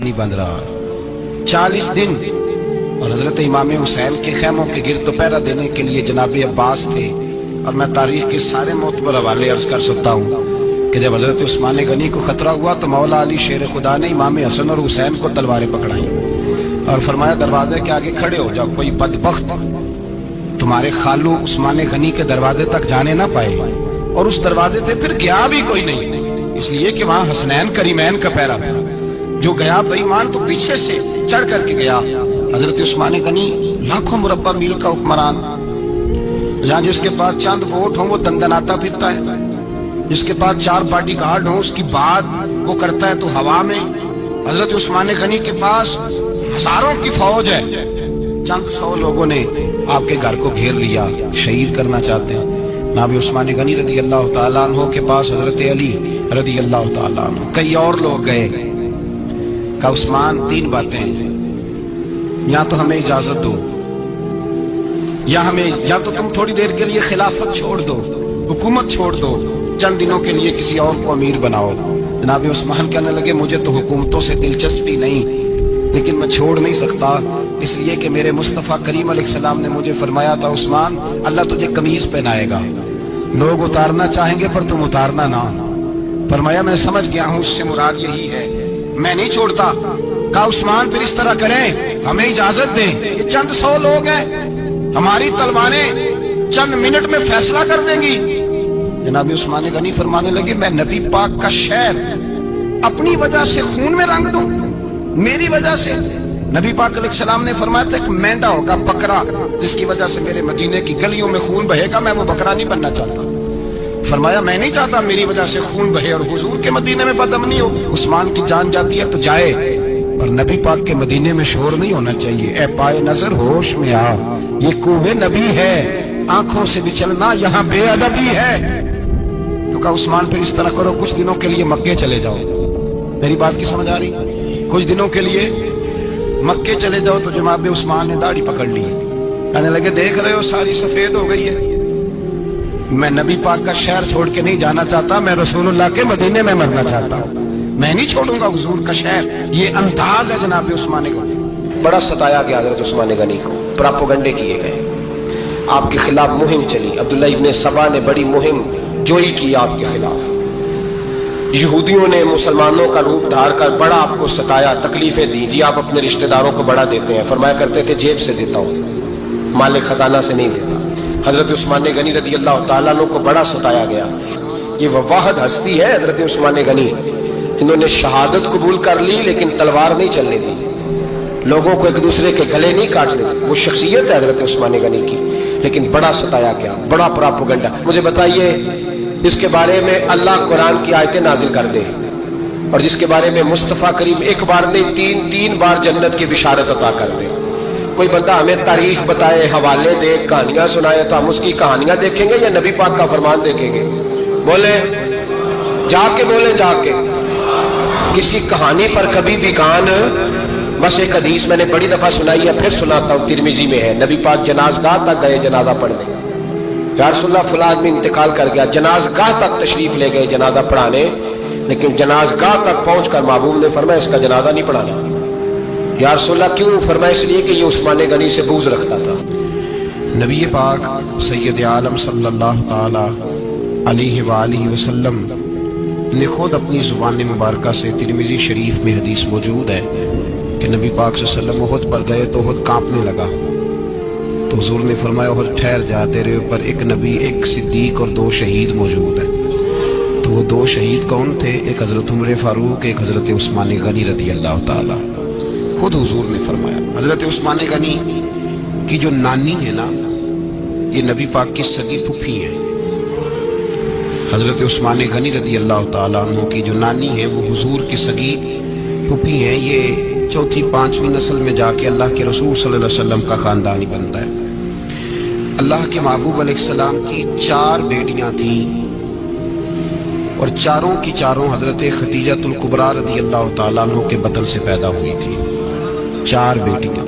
نہیں بن رہا 40 دن، اور حضرت امام حسین کے خیموں کے گرد پہرا دینے کے لیے جناب عباس تھے۔ اور میں تاریخ کے سارے معتبر حوالے عرض کر سکتا ہوں کہ جب حضرت عثمان غنی کو خطرہ ہوا تو مولا علی شیر خدا نے امام حسن اور حسین کو تلواریں پکڑائیں اور فرمایا دروازے کے آگے کھڑے ہو جاؤ، کوئی بدبخت تمہارے خالو عثمان غنی کے دروازے تک جانے نہ پائے۔ اور اس دروازے سے پھر گیا بھی کوئی نہیں، اس لیے کہ وہاں حسنین کریمین کا پہرا تھا۔ جو گیا بے ایمان تو پیچھے سے چڑھ کر کے گیا۔ حضرت عثمان غنی لاکھوں مربع میل کا حکمران، جہاں جس کے پاس چند ووٹ ہوں وہ دندناتا پھرتا ہے، جس کے پاس 4 باڈی گارڈ ہوں اس کی بات وہ کرتا ہے تو ہوا میں۔ حضرت عثمان غنی کے پاس ہزاروں کی فوج ہے، چند 100 لوگوں نے آپ کے گھر کو گھیر لیا، شہید کرنا چاہتے ہیں۔ جناب عثمان غنی رضی اللہ تعالیٰ عنہ کے پاس حضرت علی رضی اللہ تعالیٰ عنہ، کئی اور لوگ گئے۔ کہا عثمان 3 باتیں ہیں، یا تو ہمیں اجازت دو، یا تو تم تھوڑی دیر کے لیے خلافت چھوڑ دو، حکومت چھوڑ دو، چند دنوں کے لیے کسی اور کو امیر بناؤ۔ جناب عثمان کہنے لگے مجھے تو حکومتوں سے دلچسپی نہیں، لیکن میں چھوڑ نہیں سکتا، اس لیے کہ میرے مصطفیٰ کریم علیہ السلام نے مجھے فرمایا تھا عثمان اللہ تجھے قمیض پہنائے گا، لوگ اتارنا چاہیں گے پر تم اتارنا نہ۔ فرمایا میں سمجھ گیا ہوں، اس سے مراد یہی ہے، میں نہیں چھوڑتا۔ کہا عثمان پھر اس طرح کریں، ہمیں اجازت دیں، یہ چند 100 لوگ ہیں، ہماری تلواریں چند منٹ میں فیصلہ کر دیں گی۔ جناب عثمان غنی فرمانے لگے میں نبی پاک کا شہر اپنی وجہ سے خون میں رنگ دوں، میری وجہ سے؟ نبی پاک علیہ السلام نے فرمایا تھا ایک مینڈا ہوگا بکرا جس کی وجہ سے میرے مدینے کی گلیوں میں خون بہے گا، میں وہ بکرا نہیں بننا چاہتا۔ فرمایا میں نہیں چاہتا میری وجہ سے خون بہے اور حضور کے مدینے میں بدامنی ہو۔ عثمان کی جان جاتی ہے تو جائے، اور نبی پاک کے مدینے میں شور نہیں ہونا چاہیے۔ اے پائے نظر ہوش میں آ، یہ کوہ نبی ہے، آنکھوں سے بھی چلنا یہاں بے ادبی ہے۔ تو کہا عثمان پھر اس طرح کرو، کچھ دنوں کے لیے مکے چلے جاؤ۔ میری بات کی سمجھ آ رہی؟ کچھ دنوں کے لیے مکے چلے جاؤ۔ تو جناب عثمان نے داڑھی پکڑ لی، کہنے لگے دیکھ رہے ہو ساری سفید ہو گئی ہے، میں نبی پاک کا شہر چھوڑ کے نہیں جانا چاہتا، میں رسول اللہ کے مدینے میں مرنا چاہتا ہوں، میں نہیں چھوڑوں گا حضور کا شہر۔ یہ انداز ہے جناب عثمان غنی۔ بڑا ستایا گیا حضرت عثمان غنی کو، پراپوگنڈے کیے گئے، آپ کے خلاف مہم چلی۔ عبداللہ ابن سبا نے بڑی مہم جوئی کی آپ کے خلاف۔ یہودیوں نے مسلمانوں کا روپ دھار کر بڑا آپ کو ستایا، تکلیفیں دی۔ جی آپ اپنے رشتہ داروں کو بڑا دیتے ہیں، فرمایا کرتے تھے جیب سے دیتا ہوں، مال خزانہ سے نہیں دیتا۔ حضرت عثمان غنی رضی اللہ تعالیٰ عنہ کو بڑا ستایا گیا۔ یہ وہ واحد ہستی ہے حضرت عثمان غنی، انہوں نے شہادت قبول کر لی لیکن تلوار نہیں چلنے دی، لوگوں کو ایک دوسرے کے گلے نہیں کاٹنے دی۔ وہ شخصیت ہے حضرت عثمان غنی کی، لیکن بڑا ستایا گیا، بڑا پراپوگنڈا۔ مجھے بتائیے اس کے بارے میں اللہ قرآن کی آیتیں نازل کر دے، اور جس کے بارے میں مصطفیٰ کریم ایک بار نہیں تین بار جنت کی بشارت عطا کر دے، کوئی بندہ ہمیں تاریخ بتائے، حوالے دے، کہانیاں سنائے، تو ہم اس کی کہانیاں دیکھیں گے یا نبی پاک کا فرمان دیکھیں گے؟ بولیں، جا کے بولیں، جا کے۔ کسی کہانی پر کبھی بھی کان، بس ایک حدیث میں نے بڑی دفعہ سنائی ہے، پھر سناتا ہوں، ترمذی میں ہے، نبی پاک جنازگاہ تک گئے جنازہ پڑھنے، یا رسول اللہ فلاں آدمی انتقال کر گیا، جنازگاہ تک تشریف لے گئے جنازہ پڑھانے، لیکن جنازگاہ تک پہنچ کر محبوب نے فرمایا اس کا جنازہ نہیں پڑھانا۔ یا رسول اللہ کیوں؟ فرمایا اس لیے کہ یہ عثمان غنی سے بغض رکھتا تھا۔ نبی پاک سید عالم صلی اللہ تعالی علیہ وآلہ وسلم نے خود اپنی زبان مبارکہ سے، ترمذی شریف میں حدیث موجود ہے کہ نبی پاک صلی اللہ علیہ وسلم احد پر گئے تو احد کانپنے لگا، تو حضور نے فرمایا احد ٹھہر جا، تیرے اوپر ایک نبی، ایک صدیق اور 2 شہید موجود ہیں۔ تو وہ 2 شہید کون تھے؟ ایک حضرت عمر فاروق، ایک حضرت عثمان غنی رضی اللہ تعالی۔ خود حضور نے فرمایا حضرت عثمان غنی کی جو نانی ہے نا، یہ نبی پاک کی سگی پھوپھی ہے۔ حضرت عثمان غنی رضی اللہ تعالیٰ عنہ کی جو نانی ہے وہ حضور کی سگی پھوپھی ہیں۔ یہ 4تھی 5ویں نسل میں جا کے اللہ کے رسول صلی اللہ علیہ وسلم کا خاندان ہی بنتا ہے۔ اللہ کے محبوب علیہ السلام کی 4 بیٹیاں تھیں، اور چاروں کی چاروں حضرت خدیجہ الکبریٰ رضی اللہ تعالیٰ عنہ کے بطن سے پیدا ہوئی تھی۔ 4 بیٹیاں۔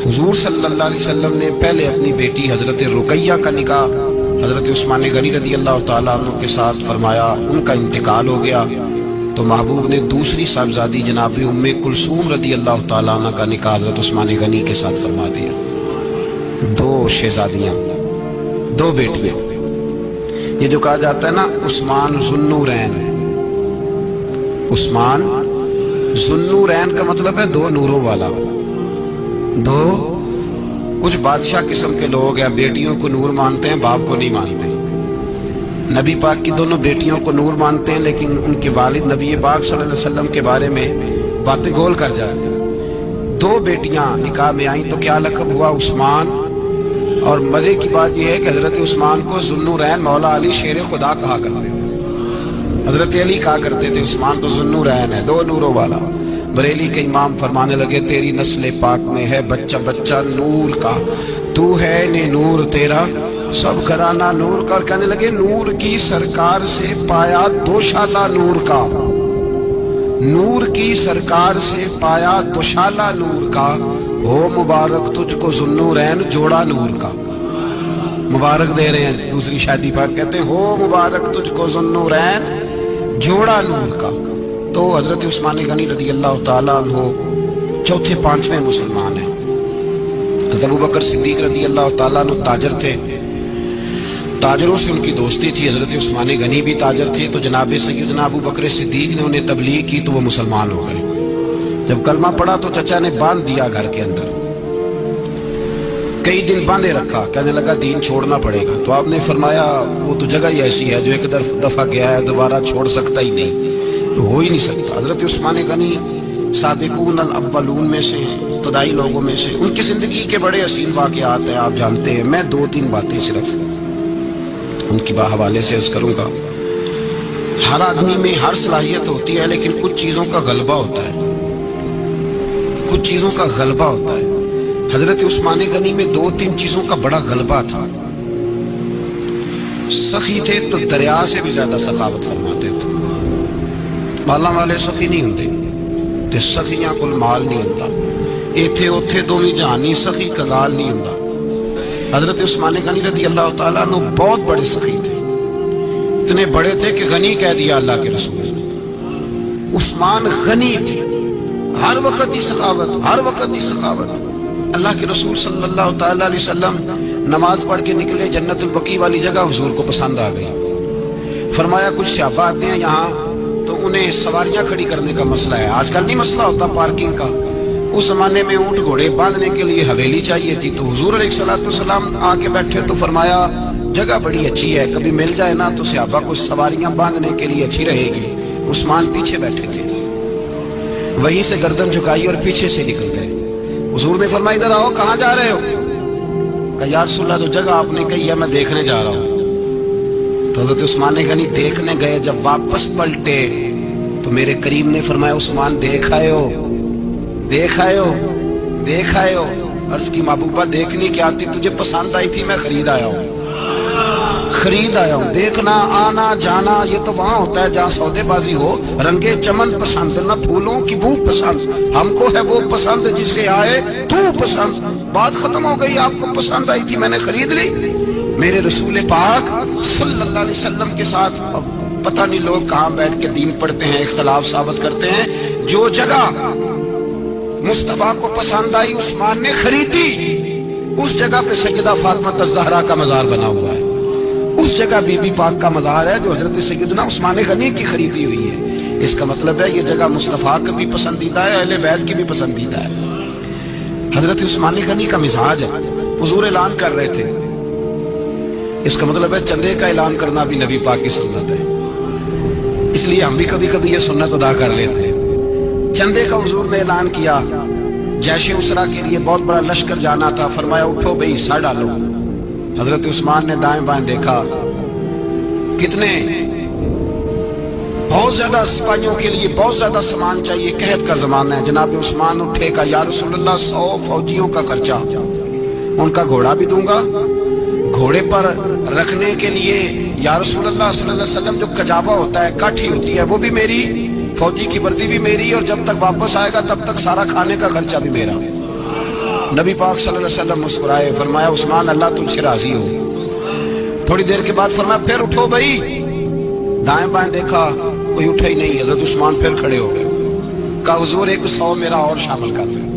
حضور صلی اللہ علیہ وسلم نے پہلے اپنی بیٹی حضرت رقیہ کا نکاح حضرت عثمان غنی رضی اللہ تعالیٰ عنہ کے ساتھ فرمایا، ان کا انتقال ہو گیا، تو محبوب نے دوسری صاحبزادی جناب ام کلثوم رضی اللہ تعالیٰ عنہ کا نکاح حضرت عثمان غنی کے ساتھ فرما دیا۔ 2 شہزادیاں، 2 بیٹیاں۔ یہ جو کہا جاتا ہے نا عثمان ذوالنورین، عثمان ذوالنورین کا مطلب ہے 2 نوروں والا۔ کچھ بادشاہ قسم کے لوگ ہیں، بیٹیوں کو نور مانتے ہیں، باپ کو نہیں مانتے۔ نبی پاک کی دونوں بیٹیوں کو نور مانتے ہیں، لیکن ان کے والد نبی پاک صلی اللہ علیہ وسلم کے بارے میں باتیں گول کر جاتے ہیں۔ 2 بیٹیاں نکاح میں آئیں تو کیا لقب ہوا؟ عثمان۔ اور مزے کی بات یہ ہے کہ حضرت عثمان کو ذوالنورین مولا علی شیر خدا کہا کرتے تھے، حضرت علی کہا کرتے تھے عثمان تو ذوالنورین ہے، 2 نوروں والا۔ بریلی کے امام فرمانے لگے تیری نسل پاک میں ہے بچہ بچہ نور کا، تو ہے نے نور تیرا سب گھرانہ نور کا۔ اور کہنے لگے نور کی سرکار سے پایا دوشالہ نور کا، نور کی سرکار سے پایا دوشالہ نور کا، ہو مبارک تجھ کو ذوالنورین جوڑا نور کا۔ مبارک دے رہے ہیں دوسری شادی پر، کہتے ہیں ہو مبارک تجھ کو ذوالنورین جوڑا نور کا۔ تو حضرت عثمان غنی رضی اللہ تعالیٰ عنہ 4 5ویں مسلمان ہیں۔ حضرت ابوبکر صدیق رضی اللہ تعالیٰ عنہ تاجر تھے، تاجروں سے ان کی دوستی تھی۔ حضرت عثمان غنی بھی تاجر تھے، تو جناب سیدنا ابوبکر صدیق نے انہیں تبلیغ کی تو وہ مسلمان ہو گئے۔ جب کلمہ پڑھا تو چچا نے باندھ دیا گھر کے اندر، کئی دن باندھے رکھا، کہنے لگا دین چھوڑنا پڑے گا۔ تو آپ نے فرمایا وہ تو جگہ ہی ایسی ہے جو ایک دفعہ گیا ہے دوبارہ چھوڑ سکتا ہی نہیں، ہو ہی نہیں سکتا۔ حضرت عثمان غنی سابقون الاولون میں سے، ابتدائی لوگوں میں سے، ان کی زندگی کے بڑے حسین واقعات ہیں، آپ جانتے ہیں۔ میں 2-3 باتیں صرف ان کی حوالے سے عرض کروں گا۔ ہر آدمی میں ہر صلاحیت ہوتی ہے، لیکن کچھ چیزوں کا غلبہ ہوتا ہے، کچھ چیزوں کا غلبہ ہوتا ہے۔ حضرت عثمان غنی میں 2-3 چیزوں کا بڑا غلبہ تھا۔ سخی تھے تو دریا سے بھی زیادہ سخاوت فرماتے تھے۔ مالا والے سخی نہیں ہوندے تے سخیاں کول مال نہیں ہوندا، ایتھے اوتھے دوویں جہانی سخی کگال نہیں ہوندا۔ حضرت عثمان غنی رضی اللہ تعالیٰ عنہ بہت بڑے سخی تھے، اتنے بڑے تھے کہ غنی کہہ دیا اللہ کے رسول نے۔ عثمان غنی تھے، ہر وقت ہی سخاوت، ہر وقت ہی سخاوت۔ اللہ کے رسول صلی اللہ تعالیٰ علیہ وسلم نماز پڑھ کے نکلے، جنت البقیع والی جگہ حضور کو پسند آ گئی۔ فرمایا کچھ صحابہ آتے ہیں یہاں تو انہیں سواریاں کھڑی کرنے کا مسئلہ ہے، آج کل نہیں مسئلہ ہوتا پارکنگ کا، اس زمانے میں اونٹ گھوڑے باندھنے کے لیے حویلی چاہیے تھی، تو حضور علیہ السلام آ کے بیٹھے تو فرمایا جگہ بڑی اچھی ہے، کبھی مل جائے نا تو صحابہ کو سواریاں باندھنے کے لیے اچھی رہے گی۔ عثمان پیچھے بیٹھے تھے، وہیں سے گردن جھکائی اور پیچھے سے نکل گئے۔ حضور نے فرمایا ادھر آؤ، کہاں جا رہے ہو؟ کہا یا رسول اللہ جو جگہ آپ نے کہی ہے میں دیکھنے جا رہا ہوں۔ تو حضرت عثمان غنی دیکھنے گئے، جب واپس پلٹے تو میرے کریم نے فرمایا عثمان دیکھ آئے ہو، دیکھ آئے ہو، دیکھ آئے ہو؟ عرض کی محبوبہ دیکھنی کیا تھی، تجھے پسند آئی تھی، میں خرید آیا ہوں، خرید آیا ہوں۔ دیکھنا آنا جانا یہ تو وہاں ہوتا ہے جہاں سودے بازی ہو، رنگے چمن پسند نہ پھولوں کی بو پسند، ہم کو ہے وہ پسند جسے آئے تو پسند۔ بات ختم ہو گئی، آپ کو پسند آئی تھی میں نے خرید لی۔ میرے رسول پاک صلی اللہ علیہ وسلم کے ساتھ پتہ نہیں لوگ کہاں بیٹھ کے دین پڑھتے ہیں، اختلاف ثابت کرتے ہیں، جو جگہ مصطفیٰ کو پسند آئی عثمان نے خریدی، اس جگہ پہ سیدہ فاطمہ الزہرا کا مزار بنا ہوا ہے، اس جگہ بی بی پاک کا مزار ہے جو حضرت سیدنا عثمان غنی کی خریدی ہوئی ہے۔ اس کا مطلب ہے یہ جگہ مصطفیٰ کا بھی پسندیدہ ہے، اہل بیت کی بھی پسندیدہ ہے۔ حضرت عثمان غنی کا مزاج ہے، حضور اعلان کر رہے تھے، اس کا مطلب ہے چندے کا اعلان کرنا بھی نبی پاک کی سنت ہے، اس لیے ہم بھی کبھی کبھی یہ سنت ادا کر لیتے ہیں۔ چندے کا حضور نے اعلان کیا، جیش اسرا کے لیے بہت بڑا لشکر جانا تھا، فرمایا اٹھو بھئی حصہ ڈالو۔ حضرت عثمان نے دائیں بائیں دیکھا، کتنے بہت زیادہ سپاہیوں کے لیے بہت زیادہ سامان چاہیے، قحط کا زمانہ ہے۔ جناب عثمان اٹھے کا یا رسول اللہ 100 فوجیوں کا خرچہ، ان کا گھوڑا بھی دوں گا، گھوڑے پر رکھنے کے لیے یا رسول اللہ صلی اللہ علیہ وسلم جو کجاوا ہوتا ہے، کاٹھی ہوتی ہے، وہ بھی میری، فوجی کی وردی بھی میری، اور جب تک واپس آئے گا تب تک سارا کھانے کا خرچہ بھی میرا۔ نبی پاک صلی اللہ علیہ وسلم مسکرائے، فرمایا عثمان اللہ تجھ سے راضی ہو۔ تھوڑی دیر کے بعد فرمایا پھر اٹھو بھائی، دائیں بائیں دیکھا، کوئی اٹھا ہی نہیں. حضرت عثمان پھر کھڑے ہو گئے. کہا حضور 100 میرا اور شامل کر دیں.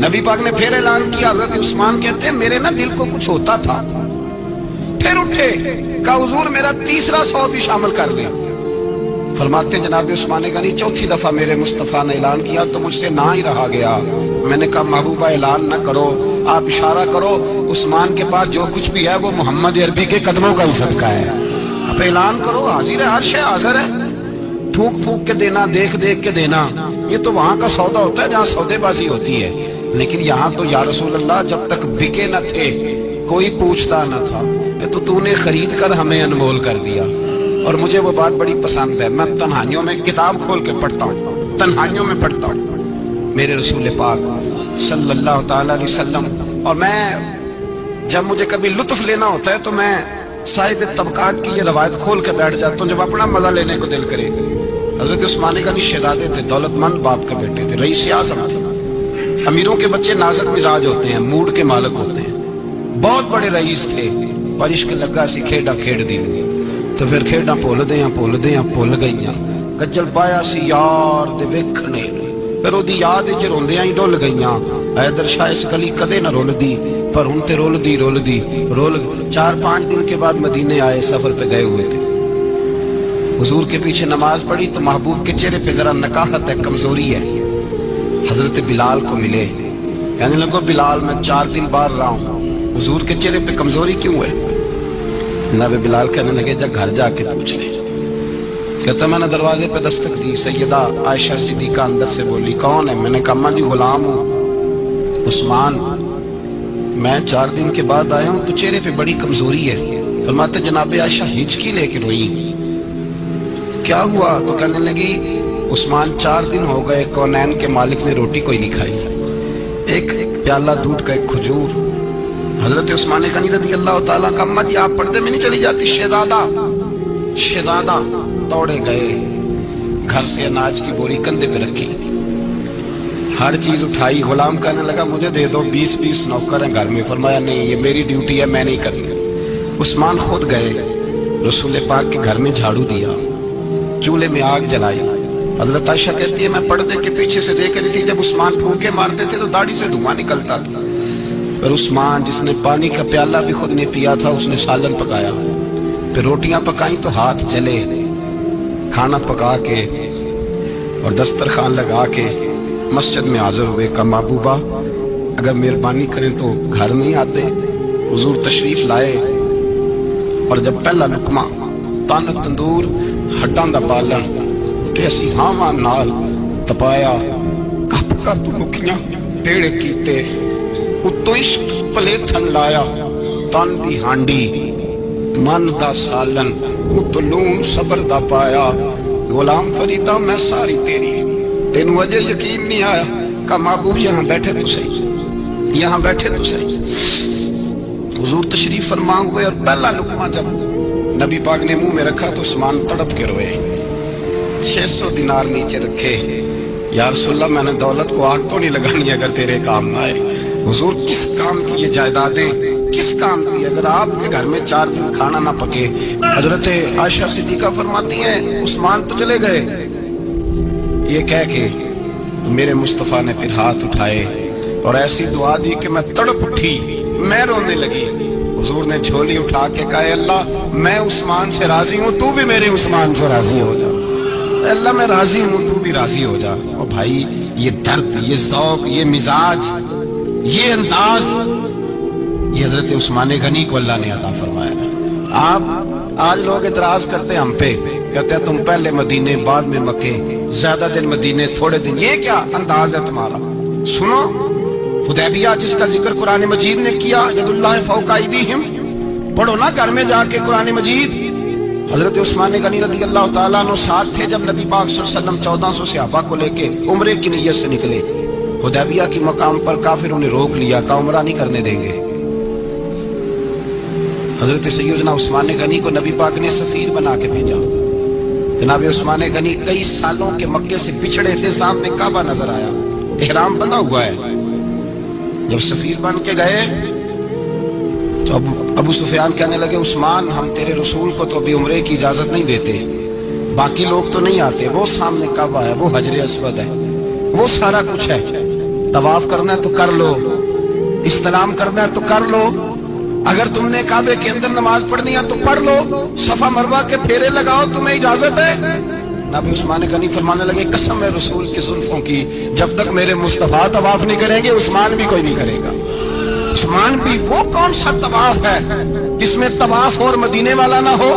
نبی پاک نے پھر اعلان کیا. حضرت عثمان کہتے ہیں میرے نا دل کو کچھ ہوتا تھا. پھر اٹھے. کہا حضور میرا تیسرا 100 بھی شامل کر دیں. فرماتے ہیں جناب عثمان غنی چوتھی دفعہ میرے مصطفیٰ نے اعلان کیا تو مجھ سے نہ ہی رہا گیا. میں نے کہا محبوبہ اعلان نہ کرو, آپ اشارہ کرو. عثمان کے پاس جو کچھ بھی ہے وہ محمد عربی کے قدموں کا ہی صدقہ ہے. آپ اعلان کرو, حاضر ہے, ہر شے حاضر ہے. پھونک پھونک کے دینا, دیکھ دیکھ کے دینا, یہ تو وہاں کا سودا ہوتا ہے جہاں سودے بازی ہوتی ہے. لیکن یہاں تو یا رسول اللہ جب تک بکے نہ تھے کوئی پوچھتا نہ تھا. تو نے خرید کر ہمیں انمول کر دیا. اور مجھے وہ بات بڑی پسند ہے. میں تنہائیوں میں کتاب کھول کے پڑھتا ہوں, تنہائیوں میں پڑھتا ہوں میرے رسول پاک صلی اللہ تعالی علیہ وسلم. اور میں جب مجھے کبھی لطف لینا ہوتا ہے تو میں صاحب طبقات کی یہ روایت کھول کے بیٹھ جاتا ہوں جب اپنا مزہ لینے کو دل کرے. حضرت عثمان غنی شہزادے تھے, دولت مند باپ کے بیٹے تھے, رئیس اعظم تھے. امیروں کے بچے نازک مزاج ہوتے ہیں, موڈ کے مالک ہوتے ہیں. بہت بڑے رئیس تھے. پر عشق لگا سی کھیڈا کھیڑ دی تو پھر کھیڈاں بھول گئیاں. گجل پایا سی یار دے ویکھنے, پھر وہ یاد وچ روندیاں ہی ڈل گئیاں. حیدر شاہ اس گلی کدے نہ رول دی, پر ہن تے رول دی. 4-5 دن کے بعد مدینے آئے, سفر پہ گئے ہوئے تھے. حضور کے پیچھے نماز پڑھی تو محبوب کے چہرے پہ ذرا نکاہت ہے, کمزوری ہے. حضرت بلال کو ملے, کہنے لگو بلال میں 4 دن باہر رہا ہوں, حضور کے چہرے پہ کمزوری کیوں ہے؟ جناب بلال کہنے لگے جا گھر جا کے پوچھ لے. کہتا میں نے دروازے پہ دستک دی, سیدہ عائشہ صدیقہ اندر سے بولی کون ہے؟ میں نے کہا میں جی غلام ہوں عثمان, میں 4 دن کے بعد آیا ہوں تو چہرے پہ بڑی کمزوری ہے. فرماتے جناب عائشہ ہچکی لے کے روئی. کیا ہوا؟ تو کہنے لگی عثمان 4 دن ہو گئے کونین کے مالک نے روٹی کوئی نہیں کھائی, ایک پیالہ دودھ کا, ایک کھجور. حضرت عثمان غنی رضی اللہ تعالیٰ کا اماں جی آپ پردے میں نہیں چلی جاتی؟ شہزادہ توڑے گئے, گھر سے اناج کی بوری کندھے پہ رکھی, ہر چیز اٹھائی. غلام کہنے لگا مجھے دے دو, 20 نوکر ہیں گھر میں. فرمایا نہیں یہ میری ڈیوٹی ہے, میں نہیں کروں. عثمان خود گئے, رسول پاک کے گھر میں جھاڑو دیا, چولہے میں آگ جلائی. حضرت عائشہ کہتی ہے میں پردے کے پیچھے سے دیکھ رہی تھی, جب عثمان پھونکے مارتے تھے تو داڑھی سے دھواں نکلتا تھا. پھر عثمان جس نے پانی کا پیالہ بھی خود نے پیا تھا اس نے سالن پکایا, پھر روٹیاں پکائیں تو ہاتھ جلے. کھانا پکا کے اور دسترخوان لگا کے مسجد میں حاضر ہوئے. کہا محبوبہ اگر مہربانی کریں تو گھر نہیں آتے؟ حضور تشریف لائے اور جب پہلا لقمہ تن تندور ہڈاں دا بالن تے اسی ہاواں نال تپایا. کپ کپ مکھیاں پیڑے کیتے, اتو عشق پلے تھن لایا. تن دی ہانڈی من دا سالن, اتو لون صبر دا پایا. غلام فریدہ میں ساری تیری, تینوں وجہ یقین نہیں آیا. کہا محبوب یہاں بیٹھے تو صحیح, یہاں بیٹھے تو صحیح. حضور تشریف فرما ہوئے اور پہلا لقمہ جب نبی پاک نے منہ میں رکھا تو عثمان تڑپ کے روئے. 600 دینار نیچے رکھے. یا رسول اللہ میں نے دولت کو آگ تو نہیں لگانی اگر تیرے کام نہ آئے. حضور کس کام کی یہ جائیدادیں, کس کام کی اگر آپ کے گھر میں 4 دن کھانا نہ پکے. حضرت عائشہ صدیقہ فرماتی ہیں عثمان تو چلے گئے, یہ کہہ کے میرے مصطفیٰ نے پھر ہاتھ اٹھائے اور ایسی دعا دی کہ میں تڑپ اٹھی, میں رونے لگی. حضور نے جھولی اٹھا کے کہا اے اللہ میں عثمان سے راضی ہوں, تو بھی میرے عثمان سے راضی ہو جا. اللہ میں راضی ہوں, تو بھی راضی ہو جا. اور بھائی یہ درد, یہ ذوق, یہ مزاج, یہ انداز, یہ حضرت عثمان غنی کو اللہ نے عطا فرمایا. آپ آج لوگ اعتراض کرتے ہیں ہم پہ, کہتے ہیں تم پہلے مدینے بعد میں مکے, زیادہ دن مدینے تھوڑے دن, یہ کیا انداز ہے تمہارا؟ سنو حدیبیہ جس کا ذکر قرآن مجید نے کیا, ید اللہ فوق ایدیہم, پڑھو نا گھر میں جا کے قرآن مجید. حضرت عثمان غنی رضی اللہ تعالیٰ عنہ ساتھ تھے جب نبی پاک صلی اللہ علیہ وسلم 1400 صحابہ کو لے کے عمرے کی نیت سے نکلے. حدیبیہ کی مقام پر کافروں نے روک لیا, کہا عمرہ نہیں کرنے دیں گے. حضرت سیدنا عثمان غنی کو نبی پاک نے سفیر بنا کے بھیجا. جناب عثمان غنی کئی سالوں کے مکے سے پچھڑے تھے, سامنے کعبہ نظر آیا, احرام بندھا ہوا ہے. جب سفیر بن کے گئے تو ابو سفیان کہنے لگے عثمان ہم تیرے رسول کو تو ابھی عمرے کی اجازت نہیں دیتے. باقی لوگ تو نہیں آتے، وہ سامنے کعبہ ہے، وہ حجر اسود ہے، وہ سارا کچھ ہے. طواف کرنا ہے تو کر لو، استلام کرنا ہے تو کر لو، اگر تم نے کعبے کے اندر نماز پڑھنی ہے تو پڑھ لو، صفا مروہ کے پھیرے لگاؤ، تمہیں اجازت ہے. نبی عثمان غنی فرمانے لگے قسم ہے رسول کے زلفوں کی، جب تک میرے مصطفیٰ طواف نہیں کریں گے عثمان بھی کوئی نہیں کرے گا. عثمان بھی وہ کون سا طواف ہے جس میں طواف اور مدینے والا نہ ہو؟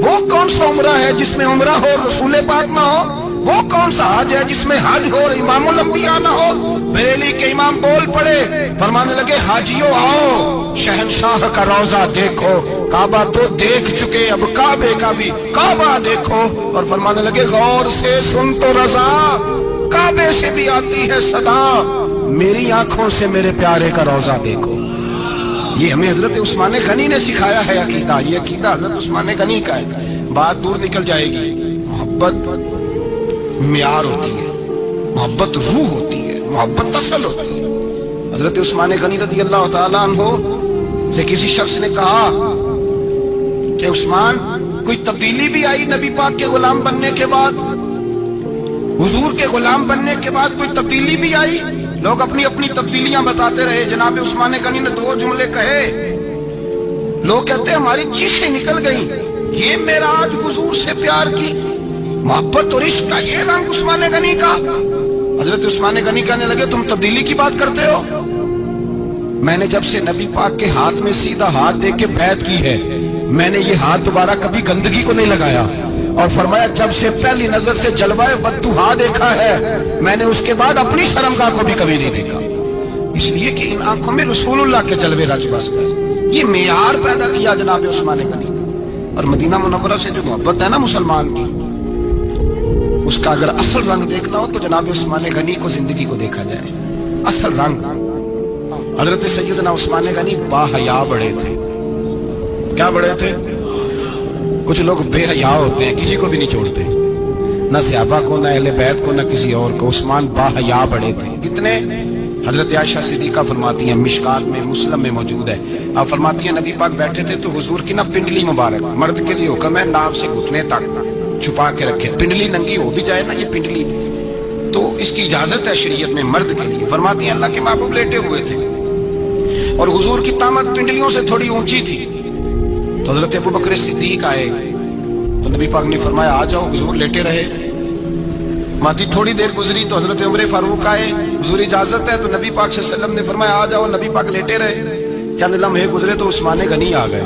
وہ کون سا عمرہ ہے جس میں عمرہ ہو اور رسول پاک نہ ہو؟ وہ کون سا حج ہے جس میں حج ہو اور امام الانبیاء نہ ہو؟ بریلی کے امام بول پڑے، فرمانے لگے حاجیوں آؤ، شہنشاہ کا روضہ دیکھو، کعبہ تو دیکھ چکے، اب کعبے کا بھی کعبہ دیکھو. اور فرمانے لگے غور سے سن تو رضا، کعبے سے بھی آتی ہے صدا، میری آنکھوں سے میرے پیارے کا روضہ دیکھو. یہ ہمیں حضرت عثمان غنی نے سکھایا ہے عقیدہ، یہ عقیدہ حضرت عثمان غنی کا ہے. بات دور نکل جائے گی. محبت معیار ہوتی ہے، محبت روح ہوتی ہے، محبت اصل ہوتی ہے. حضرت عثمان غنی رضی اللہ تعالیٰ عنہ سے کسی شخص نے کہا کہ عثمان کوئی تبدیلی بھی آئی نبی پاک کے غلام بننے کے بعد؟ حضور کے غلام بننے کے بعد کوئی تبدیلی بھی آئی؟ لوگ اپنی اپنی تبدیلیاں بتاتے رہے. جناب عثمان غنی نے 2 جملے کہے، لوگ کہتے ہیں ہماری چیخیں نکل گئیں، یہ معراج حضور سے پیار کی محبت اور عشق کا یہ رنگ عثمان غنی کا. حضرت عثمان غنی کہنے لگے تم تبدیلی کی بات کرتے ہو؟ میں نے جب سے نبی پاک کے ہاتھ میں سیدھا ہاتھ دے کے بیعت کی ہے، میں نے یہ ہاتھ دوبارہ کبھی گندگی کو نہیں لگایا. اور فرمایا جب سے پہلی نظر سے جلوہ بددہا دیکھا ہے، میں نے اس کے بعد اپنی شرمگاہ کو بھی کبھی نہیں دیکھا، اس لیے کہ ان آنکھوں میں رسول اللہ کے جلوے رچ بس گئے. یہ معیار پیدا کیا جناب عثمان غنی. اور مدینہ منورہ سے جو محبت ہے نا مسلمان کی، اس کا اگر اصل رنگ دیکھنا ہو تو جناب عثمان غنی کو زندگی کو دیکھا جائے. اصل رنگ. حضرت سیدنا عثمان غنی با حیا بڑے تھے. کیا بڑے تھے؟ کچھ لوگ بے حیا ہوتے ہیں، کسی کو بھی نہیں چھوڑتے، نہ صحابہ کو، نہ اہل بیت کو، نہ کسی اور کو. عثمان با حیا بڑے تھے. کتنے؟ حضرت عائشہ صدیقہ فرماتی ہیں، مشکات میں مسلم میں موجود ہے، آپ فرماتی ہیں نبی پاک بیٹھے تھے تو حضور کی نا پنڈلی مبارک، مرد کے لیے حکم ہے ناف سے گھٹنے تک چھپا کے رکھے، پنڈلی ننگی ہو بھی جائے نا یہ پنڈلی، تو اس کی اجازت ہے شریعت میں مرد کے لیے. فرماتی ہیں اللہ کے محبوب لیٹے ہوئے تھے اور حضور کی طامت پنڈلیوں سے تھوڑی اونچی تھی، تو حضرت ابو بکر صدیق آئے تو نبی پاک نے فرمایا آ جاؤ. حضور لیٹے رہے. ماتی تھوڑی دیر گزری تو حضرت عمر فاروق آئے، حضور اجازت ہے، تو نبی پاک صلی اللہ علیہ وسلم نے فرمایا آ جاؤ. نبی پاک لیٹے رہے. چند لمحے گزرے تو عثمان غنی آ گئے.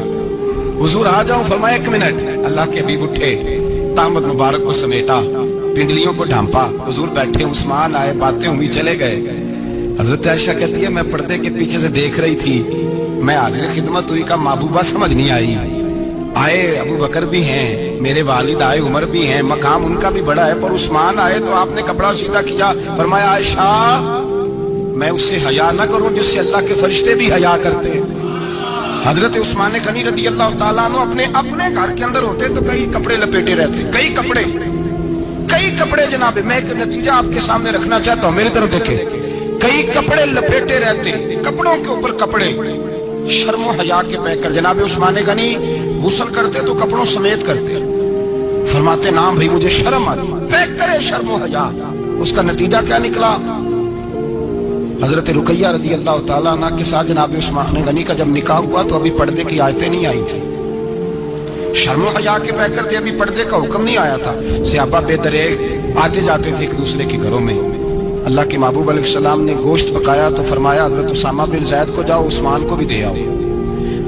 حضور آ جاؤ. فرمایا 1 منٹ. اللہ کے حبیب اٹھے، طامت مبارک کو سمیٹا، پنڈلیوں کو ڈھانپا. حضور بیٹھے، عثمان آئے، باتیں ہوئی، چلے گئے. حضرت عائشہ کہتی ہے میں پردے کے پیچھے سے دیکھ رہی تھی، میں حاضر خدمت ہوئی کا محبوبہ سمجھ نہیں آئی. آئے ابو بکر بھی ہیں، میرے والد آئے، عمر بھی ہیں، مقام ان کا بھی بڑا ہے، پر عثمان آئے تو آپ نے کپڑا سیدھا کیا. فرمایا عائشہ میں اس سے حیا نہ کروں جس سے اللہ کے فرشتے بھی حیا کرتے ہیں. حضرت عثمان غنی رضی اللہ تعالیٰ عنہ اپنے گھر کے اندر ہوتے تو کئی کپڑے لپیٹے رہتے، کئی کپڑے جناب. میں ایک نتیجہ آپ کے سامنے رکھنا چاہتا ہوں، میری طرف دیکھیں. کئی کپڑے لپیٹے رہتے، کپڑوں کے اوپر کپڑے، شرم و حیا کے پیکر. جناب عثمان غنی غسل کرتے تو کپڑوں سمیت کرتے، فرماتے نام بھائی مجھے شرم آتی، پیک کرے شرم و حیا. اس کا نتیجہ کیا نکلا؟ حضرت رقیہ رضی اللہ تعالیٰ عنہ کے ساتھ جناب عثمان غنی کا جب نکاح ہوا تو ابھی پردے کی آیتیں نہیں آئی تھی، شرم و حیا کے پیکر تھے، ابھی پردے کا حکم نہیں آیا تھا. صحابہ بے دریغ آتے جاتے تھے ایک دوسرے کے گھروں میں. اللہ کے محبوب علیہ السلام نے گوشت پکایا تو فرمایا حضرت اسامہ بن زید کو جاؤ عثمان کو بھی دے آؤ.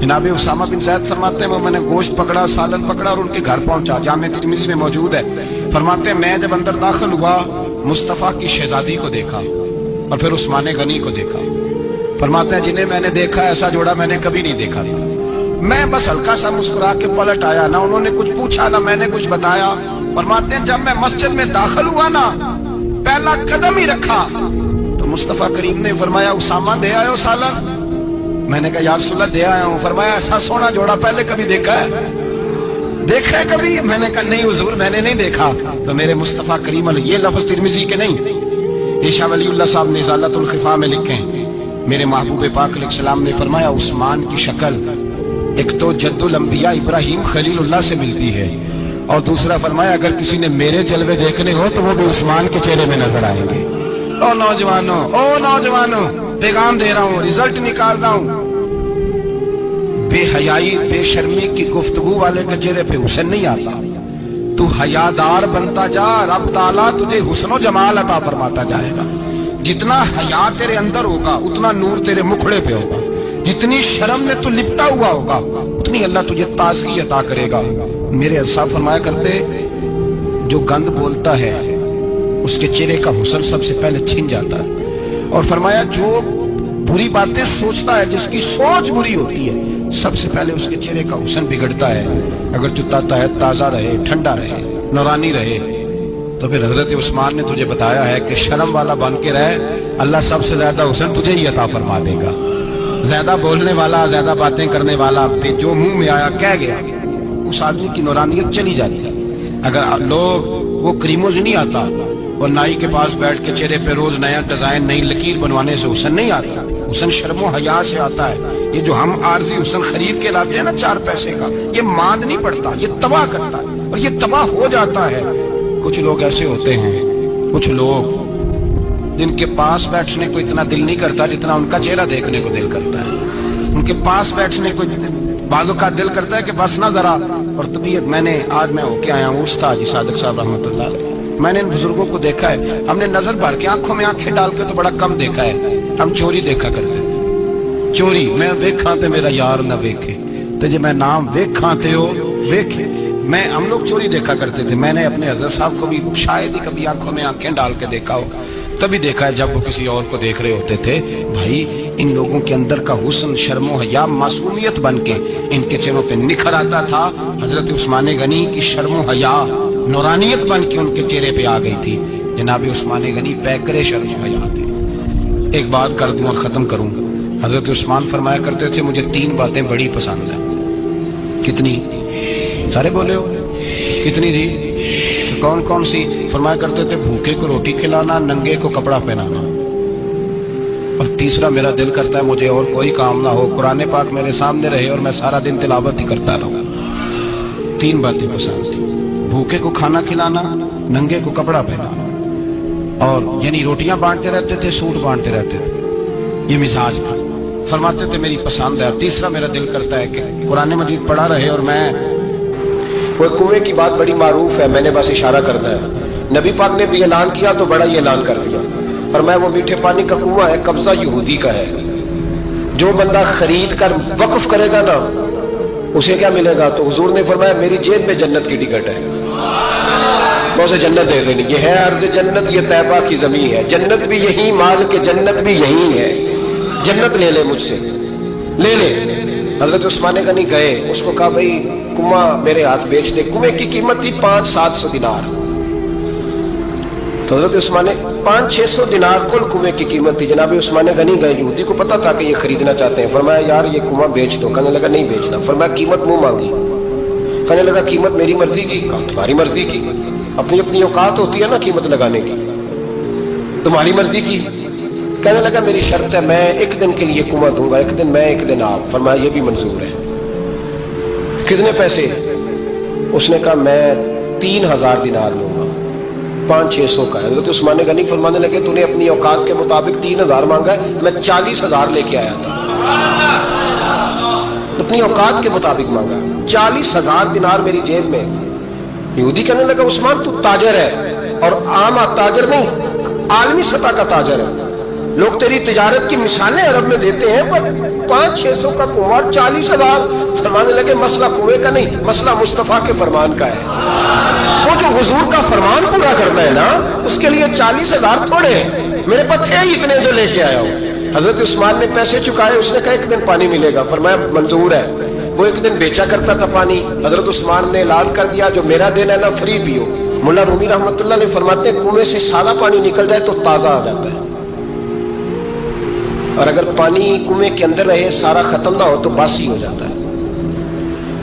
جناب اسامہ بن زید فرماتے ہیں وہ میں نے گوشت پکڑا، سالن پکڑا اور ان کے گھر پہنچا. جامع ترمذی میں موجود ہے. فرماتے ہیں میں جب اندر داخل ہوا مصطفیٰ کی شہزادی کو دیکھا اور پھر عثمان غنی کو دیکھا. فرماتے ہیں جنہیں میں نے دیکھا ایسا جوڑا میں نے کبھی نہیں دیکھا تھا. میں بس ہلکا سا مسکرا کے پلٹ آیا، نہ انہوں نے کچھ پوچھا نہ میں نے کچھ بتایا. فرماتے ہیں جب میں مسجد میں داخل ہوا نا، پہلا قدم ہی رکھا تو مصطفیٰ کریم نے فرمایا اسامہ دے آئے ہو سالن؟ میں نے کہا یا رسول اللہ دے آیا ہوں. فرمایا ایسا سونا جوڑا پہلے کبھی دیکھا ہے؟ دیکھا ہے کبھی؟ میں نے کہا نہیں حضور میں نے نہیں دیکھا. تو میرے مصطفیٰ کریم علیہ، یہ لفظ ترمذی کے نہیں، یہ شاہ ولی اللہ صاحب نے ازالۃ الخفا میں لکھے ہیں. میرے محبوب پاک علیہ السلام نے فرمایا عثمان کی شکل ایک تو جد الانبیاء ابراہیم خلیل اللہ سے ملتی ہے اور دوسرا فرمایا اگر کسی نے میرے جلوے دیکھنے ہو تو وہ بھی عثمان کے چہرے میں نظر آئیں گے۔ او نوجوانوں پیغام دے رہا ہوں، رزلٹ نکال رہا ہوں، بے حیائی بے شرمی کی گفتگو والے کے چہرے پہ حسن نہیں آتا، تو حیادار بنتا جا، رب تعالیٰ تجھے حسن و جمال عطا فرماتا جائے گا۔ جتنا حیا تیرے اندر ہوگا اتنا نور تیرے مکھڑے پہ ہوگا، جتنی شرم میں تو لپٹا ہوا ہوگا اتنی اللہ تجھے تازگی عطا کرے گا۔ میرے صاحب فرمایا کرتے جو گند بولتا ہے اس کے چہرے کا حسن سب سے پہلے چھن جاتا ہے، اور فرمایا جو بری باتیں سوچتا ہے، جس کی سوچ بری ہوتی ہے، سب سے پہلے اس کے چہرے کا حسن بگڑتا ہے۔ اگر تو چاہتا ہے تازہ رہے، ٹھنڈا رہے، نورانی رہے، تو پھر حضرت عثمان نے تجھے بتایا ہے کہ شرم والا بن کے رہے، اللہ سب سے زیادہ حسن تجھے ہی عطا فرما دے گا۔ زیادہ بولنے والا، زیادہ باتیں کرنے والا، جو منہ میں آیا کہہ گیا، اس آدمی کی نورانیت چلی جاتی ہے۔ اگر لوگ وہ کریموز نہیں آتا اور نائی کے پاس بیٹھ کے چہرے پہ روز نیا ڈیزائن، نئی لکیر بنوانے سے حسن نہیں آتا، حسن شرم و حیا سے آتا ہے۔ یہ جو ہم عارضی حسن خرید کے لاتے ہیں نا 4 پیسے کا، یہ ماند نہیں پڑتا، یہ تباہ کرتا ہے اور یہ تباہ ہو جاتا ہے۔ کچھ لوگ ایسے ہوتے ہیں، کچھ لوگ جن کے پاس بیٹھنے کو اتنا دل نہیں کرتا جتنا ان کا چہرہ دیکھنے کو دل کرتا ہے۔ ان کے پاس بیٹھنے کو بعضوں کا دل کرتا ہے کہ بس نہ ذرا، اور طبیعت آج میں ہو کے آیا ہوں استاد جی صادق صاحب رحمۃ اللہ علیہ، میں نے ان بزرگوں کو دیکھا ہے، ہم نے نظر بھر کے آنکھوں میں آنکھیں ڈال کے تو بڑا کم دیکھا ہے، ہم چوری دیکھا کرتے تھے، چوری میں ویکھاں تے میرا یار نہ ویکھے تے جے میں نام ویکھاں تے ہو ویکھے، ہم لوگ چوری دیکھا کرتے تھے۔ میں نے اپنے حضرت صاحب کو بھی شاید ہی کبھی آنکھوں میں آنکھیں ڈال کے دیکھا ہو، تبھی دیکھا ہے جب وہ کسی اور کو دیکھ رہے ہوتے تھے۔ بھائی ان لوگوں کے اندر کا حسن، شرم و حیا، معصومیت بن کے ان کے چہروں پہ نکھر آتا تھا۔ حضرت عثمان غنی کی شرم و حیا نورانیت بن کے ان کے چہرے پہ آ گئی تھی۔ جناب عثمان غنی پیکرے شرم و حیا تھے۔ ایک بات کر دوں اور ختم کروں گا۔ حضرت عثمان فرمایا کرتے تھے مجھے 3 باتیں بڑی پسند ہیں۔ کتنی؟ سارے بولے ہو کتنی جی؟ کون کون سی؟ فرمایا کرتے تھے بھوکے کو روٹی کھلانا، ننگے کو کپڑا پہنانا، اور تیسرا میرا دل کرتا ہے مجھے اور کوئی کام نہ ہو، قرآن پاک میرے سامنے رہے اور میں سارا دن تلاوت ہی کرتا رہوں۔ 3 باتیں پسند تھی، بھوکے کو کھانا کھلانا، ننگے کو کپڑا پہنانا، اور یعنی روٹیاں بانٹتے رہتے تھے، سوٹ بانٹتے رہتے تھے، یہ مزاج تھا۔ فرماتے تھے میری پسند ہے، اور تیسرا میرا دل کرتا ہے کہ قرآن مجید پڑھا رہے اور میں وہ کنویں کی بات بڑی معروف ہے، میں نے بس اشارہ کرنا ہے، نبی پاک نے بھی اعلان کیا تو بڑا ہی اعلان کر دیا، فرمایا وہ میٹھے پانی کا کنواں ہے، قبضہ یہودی کا ہے، جو بندہ خرید کر وقف کرے گا نا اسے کیا ملے گا؟ تو حضور نے فرمایا میری جیب میں جنت کی ٹکٹ ہے، میں اسے جنت دے دینی، یہ ہے عرض جنت، یہ طیبہ کی زمین ہے، جنت بھی یہی، مال کے جنت بھی یہی ہے، جنت لے لے مجھ سے، لے لے۔ حضرت عثمان غنی گئے، اس کو کہا بھائی کنواں میرے ہاتھ بیچ دے۔ کنویں کی قیمت تھی 500-700 دینار، تو حضرت عثمان 500-600 دینار کل کنویں کی قیمت تھی۔ جناب عثمان غنی گئے، یہودی کو پتا تھا کہ یہ خریدنا چاہتے ہیں، فرمایا یار یہ کنواں بیچ دو، کہنے لگا نہیں بیچنا، فرمایا قیمت منہ مانگی، کہنے لگا قیمت میری مرضی کی، کہا تمہاری مرضی کی، اپنی اپنی اوقات ہوتی ہے نا قیمت لگانے کی، تمہاری مرضی کی۔ کہنے لگا میری شرط ہے میں 1 دن کے لیے کنواں دوں گا، 1 دن میں 1 دن آپ، فرمایا یہ بھی منظور ہے۔ کتنے پیسے؟ اس نے کہا میں 3000 دینار لوں گا، 500-600 کا ہے۔ حضرت عثمان غنی فرمانے لگے تو نے اپنی اوقات کے مطابق 3000 مانگا ہے، میں 40,000 لے کے آیا تھا، اپنی اوقات کے مطابق مانگا، 40,000 دینار میری جیب میں۔ یہودی کہنے لگا عثمان تو تاجر ہے، اور عام تاجر نہیں، عالمی سطح کا تاجر ہے، لوگ تیری تجارت کی مثالیں عرب میں دیتے ہیں، پر 500-600 کا کنواں 40,000۔ فرمانے لگے مسئلہ کنویں کا نہیں، مسئلہ مصطفیٰ کے فرمان کا ہے، وہ جو حضور کا فرمان پورا کرتا ہے نا اس کے لیے 40,000 تھوڑے ہیں، میرے پاس تھے ہی اتنے جو لے کے آیا ہوں۔ حضرت عثمان نے پیسے چکائے، اس نے کہا 1 دن پانی ملے گا، فرمایا منظور ہے۔ وہ 1 دن بیچا کرتا تھا پانی، حضرت عثمان نے اعلان کر دیا جو میرا دن ہے نا فری پیو۔ ملا رومی رحمۃ اللہ علیہ فرماتے ہیں کنویں سے سادہ پانی نکل جائے تو تازہ آ جاتا ہے، اور اگر پانی کنویں کے اندر رہے سارا ختم نہ ہو تو باسی ہو جاتا ہے۔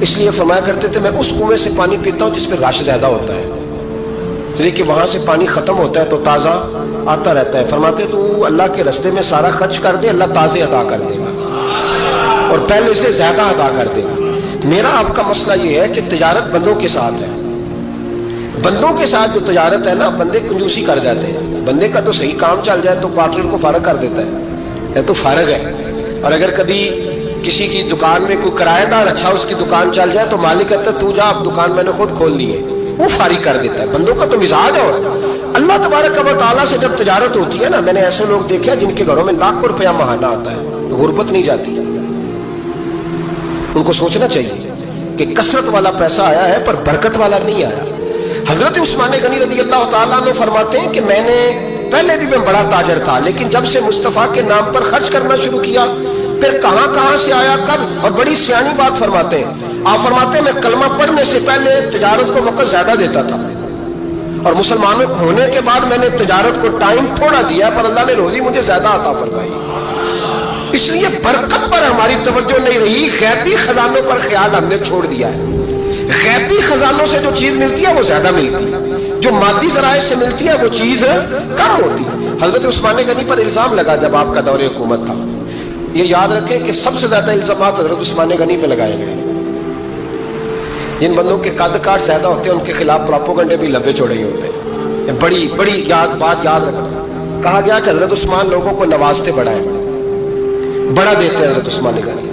اس لیے فرمایا کرتے تھے میں اس کنویں سے پانی پیتا ہوں جس پہ رش زیادہ ہوتا ہے، اس لیے کہ وہاں سے پانی ختم ہوتا ہے تو تازہ آتا رہتا ہے۔ فرماتے تو اللہ کے رستے میں سارا خرچ کر دے، اللہ تازے عطا کر دے گا اور پہلے سے زیادہ عطا کر دے گا۔ میرا آپ کا مسئلہ یہ ہے کہ تجارت بندوں کے ساتھ ہے، بندوں کے ساتھ جو تجارت ہے نا، بندے کنجوسی کر جاتے ہیں. بندے کا تو صحیح کام چل جائے تو پارٹنر کو فارغ کر دیتا ہے تو فارغ ہے. اور اگر کبھی کسی کی دکان میں کوئی کرایہ دار اچھا اس کی دکان چل جائے تو مالک کہتا ہے تو جا، اب دکان میں نے خود کھول لی ہے، وہ فارغ کر دیتا ہے. بندوں کا تو مزاج ہے. اللہ تبارک و تعالیٰ سے جب تجارت ہوتی ہے نا، میں نے ایسے لوگ دیکھے جن کے گھروں میں لاکھوں روپیہ ماہانہ آتا ہے، غربت نہیں جاتی. ان کو سوچنا چاہیے کہ کثرت والا پیسہ آیا ہے پر برکت والا نہیں آیا. حضرت عثمان غنی رضی اللہ تعالیٰ عنہ فرماتے ہیں کہ میں نے پہلے بھی میں بڑا تاجر تھا، لیکن جب سے مصطفیٰ کے نام پر خرچ کرنا شروع کیا، پھر کہاں کہاں سے آیا کب. اور بڑی سیانی بات فرماتے ہیں. آپ فرماتے ہیں میں کلمہ پڑھنے سے پہلے تجارت کو وقت زیادہ دیتا تھا، اور مسلمان ہونے کے بعد میں نے تجارت کو ٹائم تھوڑا دیا، پر اللہ نے روزی مجھے زیادہ عطا فرمائی. اس لیے برکت پر ہماری توجہ نہیں رہی، غیبی خزانوں پر خیال ہم نے چھوڑ دیا ہے. غیبی خزانوں سے جو چیز ملتی ہے وہ زیادہ ملتی ہے، جو مادی ذرائع سے ملتی ہے وہ چیز کم ہوتی ہے. حضرت عثمان غنی پر الزام لگا جب آپ کا دور حکومت تھا. یہ یاد رکھیں کہ سب سے زیادہ الزامات حضرت عثمان غنی پہ لگائے گئے. جن بندوں کے قد کاٹ زیادہ ہوتے ہیں ان کے خلاف پروپیگنڈے بھی لمبے چوڑے ہی ہوتے ہیں. بڑی بڑی بات یاد رکھنا. کہا گیا کہ حضرت عثمان لوگوں کو نوازتے بڑا ہے، بڑا دیتے ہیں حضرت عثمان غنی.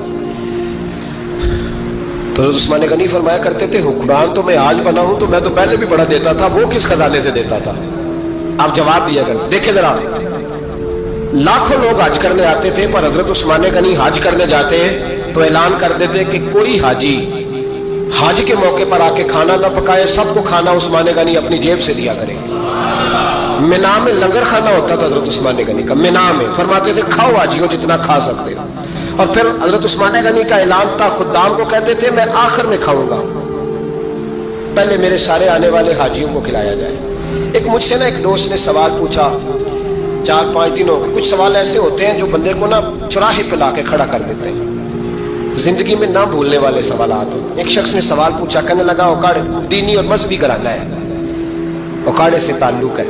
تو حضرت عثمان غنی فرمایا کرتے تھے حکمران تو میں آج بنا ہوں تو میں تو پہلے بھی بڑا دیتا تھا، وہ کس خزانے سے دیتا تھا؟ آپ جواب دیا کریں. دیکھیں ذرا، لاکھوں لوگ حج کرنے آتے تھے، پر حضرت عثمان غنی حج کرنے جاتے تو اعلان کر دیتے کہ کوئی حاجی حج کے موقع پر آ کے کھانا نہ پکائے، سب کو کھانا عثمان غنی اپنی جیب سے دیا کرے. مینا میں لنگر کھانا ہوتا تھا حضرت عثمان غنی کا، مینا میں. فرماتے تھے کھاؤ حاجیوں جتنا کھا سکتے. اور پھر حضرت عثمان غنی کا اعلان تھا، خدام کو کہتے تھے میں آخر میں کھاؤں گا، پہلے میرے سارے آنے والے حاجیوں کو کھلایا جائے. ایک مجھ سے نا ایک دوست نے سوال پوچھا 4-5 دنوں کے. کچھ سوال ایسے ہوتے ہیں جو بندے کو نا چوراہے پہ لا کے کھڑا کر دیتے ہیں، زندگی میں نہ بھولنے والے سوالات ہوتے ہیں. ایک شخص نے سوال پوچھا، کہنے لگا اوکاڑے دینی اور مذہبی گھرانہ ہے، اوکاڑے سے تعلق ہے،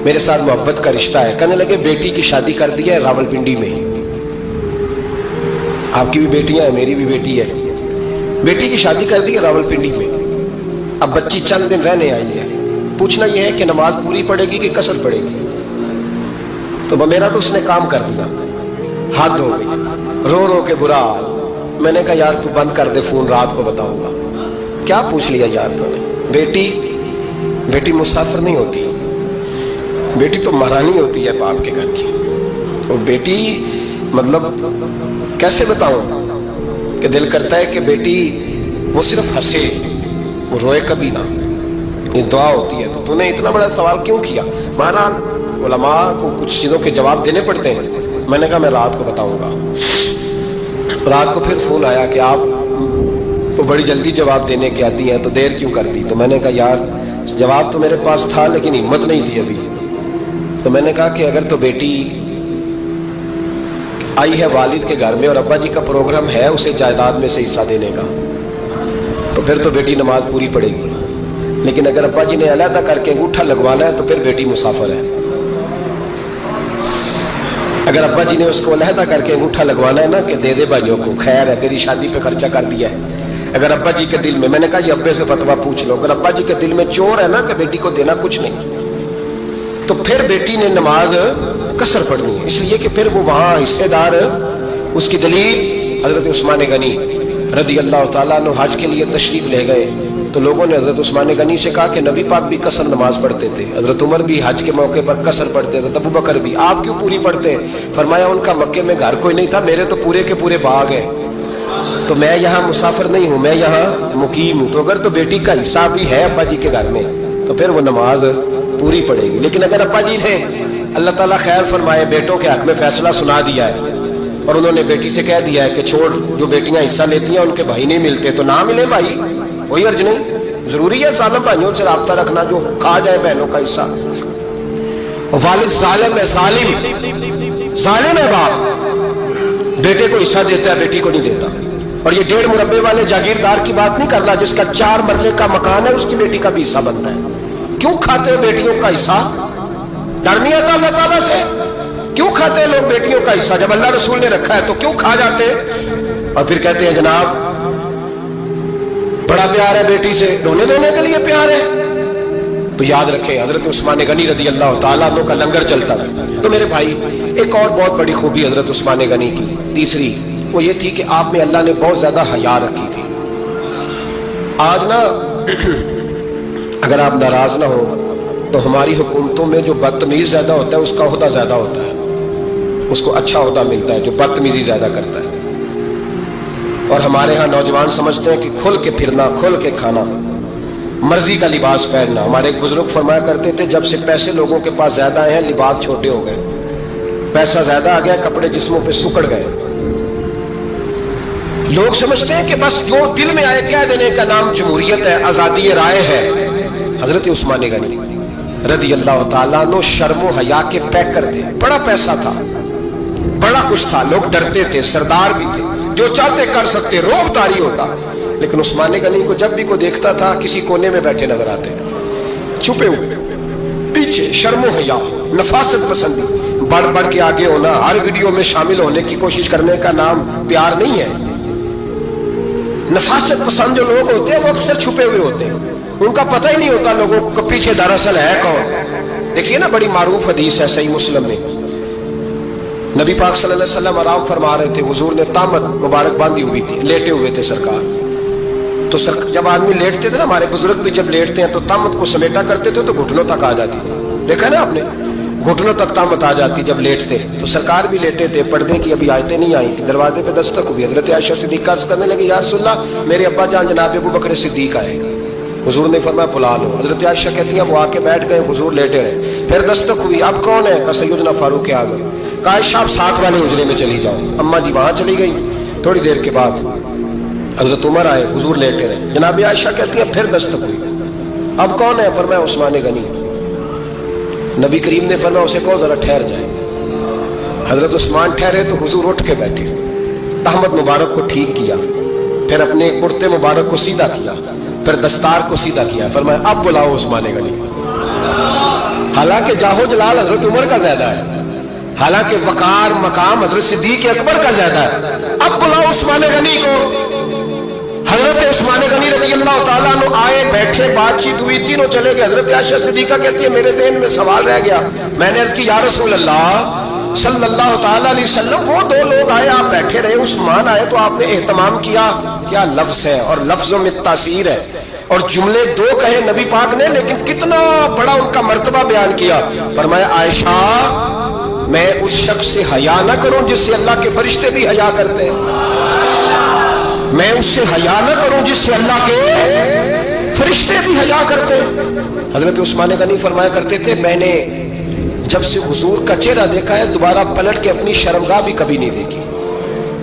میرے ساتھ محبت کا رشتہ ہے. کہنے لگے بیٹی کی شادی کر دی ہے راولپنڈی میں. آپ کی بھی بیٹیاں ہیں، میری بھی بیٹی ہے. بیٹی کی شادی کر دی ہے راولپنڈی میں. اب بچی چند دن رہنے آئی ہے. پوچھنا یہ ہے کہ نماز پوری پڑھے گی کہ قصر پڑھے گی؟ تو میرا تو اس نے کام کر دیا، حد ہو گئی. رو رو کے برا حال. میں نے کہا یار تو بند کر دے فون، رات کو بتاؤں گا. کیا پوچھ لیا یار تو نے؟ بیٹی مسافر نہیں ہوتی، بیٹی تو مہرانی ہوتی ہے باپ کے گھر کی. اور بیٹی مطلب کیسے بتاؤں کہ دل کرتا ہے کہ بیٹی وہ صرف ہنسے، وہ روئے کبھی نہ. یہ دعا ہوتی ہے. تو نے اتنا بڑا سوال کیوں کیا؟ مہاراج علماء کو کچھ چیزوں کے جواب دینے پڑتے ہیں. میں نے کہا میں رات کو بتاؤں گا. رات کو پھر فون آیا کہ آپ تو بڑی جلدی جواب دینے کی آتی ہیں تو دیر کیوں کر دی؟ تو میں نے کہا یار جواب تو میرے پاس تھا لیکن ہمت نہیں تھی ابھی. تو میں نے کہا کہ اگر تو بیٹی آئی ہے والد کے گھر میں اور ابا جی کا پروگرام ہے اسے جائیداد میں سے حصہ دینے کا، تو پھر تو بیٹی نماز پوری پڑے گی. لیکن اگر ابا جی نے علیحدہ کر کے انگوٹھا لگوانا ہے تو پھر بیٹی مسافر ہے. اگر ابا جی نے اس کو علیحدہ کر کے انگوٹھا لگوانا ہے نا کہ دے دے بھائیوں کو، خیر ہے تیری شادی پہ خرچہ کر دیا ہے. اگر ابا جی کے دل میں نے کہا یہ ابے سے فتویٰ پوچھ لو، اگر ابا جی کے دل میں چور ہے نا کہ بیٹی کو دینا کچھ نہیں، تو پھر بیٹی نے نماز قصر پڑھنی ہے. اس لیے کہ پھر وہ وہاں حصے دار. اس کی دلیل حضرت عثمان غنی رضی اللہ تعالیٰ عنہ حج کے لیے تشریف لے گئے تو لوگوں نے حضرت عثمان غنی سے کہا کہ نبی پاک بھی قصر نماز پڑھتے تھے، حضرت عمر بھی حج کے موقع پر قصر پڑھتے تھے، ابو بکر بھی، آپ کیوں پوری پڑھتے ہیں؟ فرمایا ان کا مکے میں گھر کوئی نہیں تھا، میرے تو پورے کے پورے باغ ہیں، تو میں یہاں مسافر نہیں ہوں، میں یہاں مقیم ہوں. تو اگر تو بیٹی کا حصہ بھی ہے ابا جی کے گھر میں تو پھر وہ نماز پوری پڑے گی. لیکن اگر ابا جی نے اللہ تعالیٰ خیر فرمائے بیٹوں کے حق میں فیصلہ سنا دیا ہے اور انہوں نے بیٹی سے کہہ دیا ہے کہ چھوڑ، جو بیٹیاں حصہ لیتی ہیں ان کے بھائی نہیں ملتے تو نہ ملے بھائی، کوئی عرض نہیں. ضروری ہے ظالم بھائیوں سے رابطہ رکھنا جو کھا جائے بہنوں کا حصہ. والد ظالم ہے، ظالم ہے باپ، بیٹے کو حصہ دیتا ہے بیٹی کو نہیں دیتا. اور یہ 1.5 مربے والے جاگیردار کی بات نہیں کر رہا جس کا 4 مرلے کا مکان ہے، اس کی بیٹی کا بھی حصہ بنتا ہے. کیوں کھاتے ہو بیٹیوں کا حصہ؟ ڈر نہیں آتا اللہ تعالیٰ سے؟ کیوں کھاتے ہیں لوگ بیٹیوں کا حصہ؟ جب اللہ رسول نے رکھا ہے تو کیوں کھا جاتے؟ اور پھر کہتے ہیں جناب بڑا پیار ہے بیٹی سے، رونے دھونے کے لیے پیار ہے. تو یاد رکھیں حضرت عثمان غنی رضی اللہ تعالیٰ عنہ کا لنگر چلتا تھا. تو میرے بھائی ایک اور بہت بڑی خوبی حضرت عثمان غنی کی تیسری وہ یہ تھی کہ آپ میں اللہ نے بہت زیادہ حیا رکھی تھی. آج نا اگر آپ ناراض نہ ہو تو ہماری حکومتوں میں جو بدتمیز زیادہ ہوتا ہے اس کا عہدہ زیادہ ہوتا ہے, اس کو اچھا عہدہ ملتا ہے جو بدتمیزی زیادہ کرتا ہے. اور ہمارے ہاں نوجوان سمجھتے ہیں کہ کھل کے پھرنا, کھل کے کھانا, مرضی کا لباس پہننا. ہمارے ایک بزرگ فرمایا کرتے تھے جب سے پیسے لوگوں کے پاس زیادہ آئے ہیں لباس چھوٹے ہو گئے, پیسہ زیادہ آ گیا کپڑے جسموں پہ سکڑ گئے. لوگ سمجھتے ہیں کہ بس جو دل میں آئے کہہ دینے کا نام جمہوریت ہے, آزادی رائے ہے. حضرت عثمان غنی رضی اللہ تعالیٰ عنہ شرم و حیا کے پیکر تھے. بڑا پیسہ تھا, بڑا کچھ تھا, لوگ ڈرتے تھے, سردار بھی تھے, جو چاہتے کر سکتے, روب طاری ہوتا. لیکن عثمان غنی کو جب بھی کوئی دیکھتا تھا کسی کونے میں بیٹھے نظر آتے تھے, چھپے ہوئے, پیچھے, شرم و حیا, نفاست پسندی, بڑھ بڑھ کے آگے ہونا, ہر ویڈیو میں شامل ہونے کی کوشش کرنے کا نام پیار نہیں ہے. نفاست پسند جو لوگ ہوتے ہیں وہ اکثر چھپے ہوئے ہوتے ہیں, ان کا پتہ ہی نہیں ہوتا لوگوں کو پیچھے دراصل ہے کون. دیکھیے نا بڑی معروف حدیث ہے صحیح مسلم میں, نبی پاک صلی اللہ علیہ وسلم آرام فرما رہے تھے, حضور نے تامت مبارک باندھی ہوئی تھی, لیٹے ہوئے تھے سرکار. تو جب آدمی لیٹتے تھے نا, ہمارے بزرگ بھی جب لیٹتے ہیں تو تامت کو سمیٹا کرتے تھے تو گھٹنوں تک آ جاتی تھی. دیکھا نا آپ نے, گھٹنوں تک تامت آ جاتی جب لیٹتے. تو سرکار بھی لیٹے تھے, پردے کی ابھی آیتیں نہیں آئیں, دروازے پہ دستک ہوئی. حضرت عائشہ صدیقہ عرض کرنے لگی یا رسول اللہ میرے ابا جان جناب ابو بکر صدیق آئے. حضور نے فرمایا بلا لو. حضرت عائشہ کہتی ہیں وہ آ کے بیٹھ گئے, حضور لیٹے رہے. پھر دستک ہوئی, اب کون ہے؟ سیدنا فاروق اعظم. کہا عائشہ آپ ساتھ والے حجرے میں چلی جاؤ. اماں جی وہاں چلی گئی. تھوڑی دیر کے بعد حضرت عمر آئے, حضور لیٹے رہے. جناب عائشہ کہتی ہیں پھر دستک ہوئی, اب کون ہے؟ فرمایا عثمان غنی. نبی کریم نے فرمایا اسے کہو ذرا ٹھہر جائے. حضرت عثمان ٹھہرے تو حضور اٹھ کے بیٹھے, تہمت مبارک کو ٹھیک کیا, پھر اپنے کرتے مبارک کو سیدھا کیا, پھر دستار کو سیدھا کیا. فرمایا اب بلاؤ عثمان غنی. حالانکہ جاہو جلال حضرت عمر کا زیادہ ہے, حالانکہ وقار مقام حضرت صدیق اکبر کا زیادہ ہے. اب بلاؤ عثمان غنی کو. حضرت عثمان غنی رضی اللہ تعالیٰ عنہ آئے, بیٹھے, بات چیت ہوئی, تینوں چلے گئے. حضرت عائشہ صدیقہ کہتی ہے میرے ذہن میں سوال رہ گیا. میں نے عرض کی یا رسول اللہ صلی اللہ تعالیٰ علیہ وسلم وہ دو لوگ آئے, آپ بیٹھے رہے, عثمان آئے تو آپ نے اہتمام کیا. کیا لفظ ہے, اور لفظوں میں تاثیر ہے, اور جملے دو کہے نبی پاک نے, لیکن کتنا بڑا ان کا مرتبہ بیان کیا. فرمایا عائشہ میں اس شخص سے حیا نہ کروں جس سے اللہ کے فرشتے بھی حیا کرتے ہیں, میں اس سے حیا نہ کروں جس سے اللہ کے فرشتے بھی حیا کرتے ہیں. حضرت عثمان غنی فرمایا کرتے تھے میں نے جب سے حضور کا چہرہ دیکھا ہے دوبارہ پلٹ کے اپنی شرمگاہ بھی کبھی نہیں دیکھی.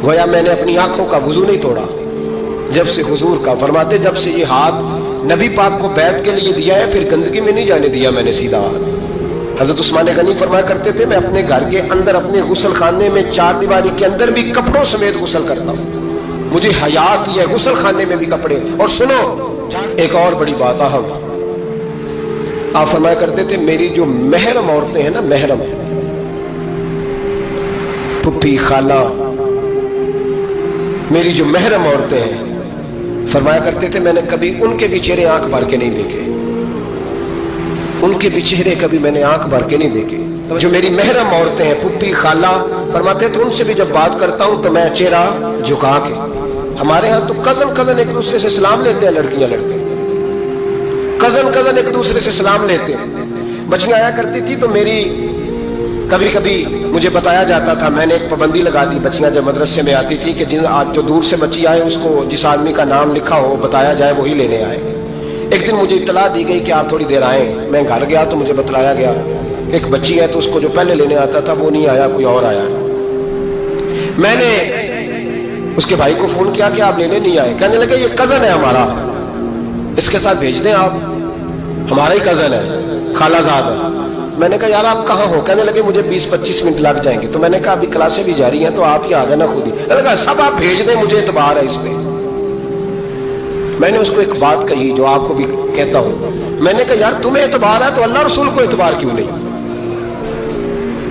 گویا میں نے اپنی آنکھوں کا وضو نہیں توڑا جب سے حضور کا. فرماتے جب سے یہ ہاتھ نبی پاک کو بیعت کے لیے دیا ہے پھر گندگی میں نہیں جانے دیا میں نے سیدھا ہاتھ. حضرت عثمان غنی فرمایا کرتے تھے میں اپنے گھر کے اندر اپنے غسل خانے میں چار دیواری کے اندر بھی کپڑوں سمیت غسل کرتا ہوں, مجھے حیا آتی ہے غسل خانے میں بھی کپڑے. اور سنو ایک اور بڑی بات اہم, آپ فرمایا کرتے تھے میری جو محرم عورتیں ہیں نا, محرم پھپھی خالہ, میری جو محرم عورتیں ہیں, فرمایا کرتے تھے میں نے کبھی ان کے بھی چہرے آنکھ بھر کے نہیں دیکھے, ان کے بھی چہرے کبھی میں نے آنکھ بھر کے نہیں دیکھے. جو میری محرم عورتیں ہیں پھپھی خالہ, فرماتے تھے ان سے بھی جب بات کرتا ہوں تو میں چہرہ جھکا کے. ہمارے ہاں تو کزن ایک دوسرے سے سلام لیتے ہیں, لڑکیاں لڑکے کزن ایک دوسرے سے سلام لیتے ہیں. بچیاں آیا کرتی تھی تو میری کبھی کبھی مجھے بتایا جاتا تھا, میں نے ایک پابندی لگا دی بچیاں جب مدرسے میں آتی تھی کہ جو دور سے بچی آئے اس کو جس آدمی کا نام لکھا ہو بتایا جائے وہی لینے آئے. ایک دن مجھے اطلاع دی گئی کہ آپ تھوڑی دیر آئیں. میں گھر گیا تو مجھے بتلایا گیا کہ ایک بچی ہے تو اس کو جو پہلے لینے آتا تھا وہ نہیں آیا, کوئی اور آیا. میں نے اس کے بھائی کو فون کیا کہ آپ لینے نہیں آئے. کہنے لگے یہ کزن ہے ہمارا, اس کے ساتھ بھیج دیں, آپ ہمارا ہی کزن ہے, خالہ زاد ہے. میں نے کہا یار آپ کہاں ہو؟ کہنے لگے مجھے 20-25 منٹ لگ جائیں گے. تو میں نے کہا ابھی کلاسیں بھی جاری ہیں تو آپ ہی آ جانا خود ہی. میں نے کہا سب آپ بھیج دیں, مجھے اعتبار ہے اس پہ. میں نے اس کو ایک بات کہی جو آپ کو بھی کہتا ہوں, میں نے کہا یار تمہیں اعتبار ہے تو اللہ رسول کو اعتبار کیوں نہیں؟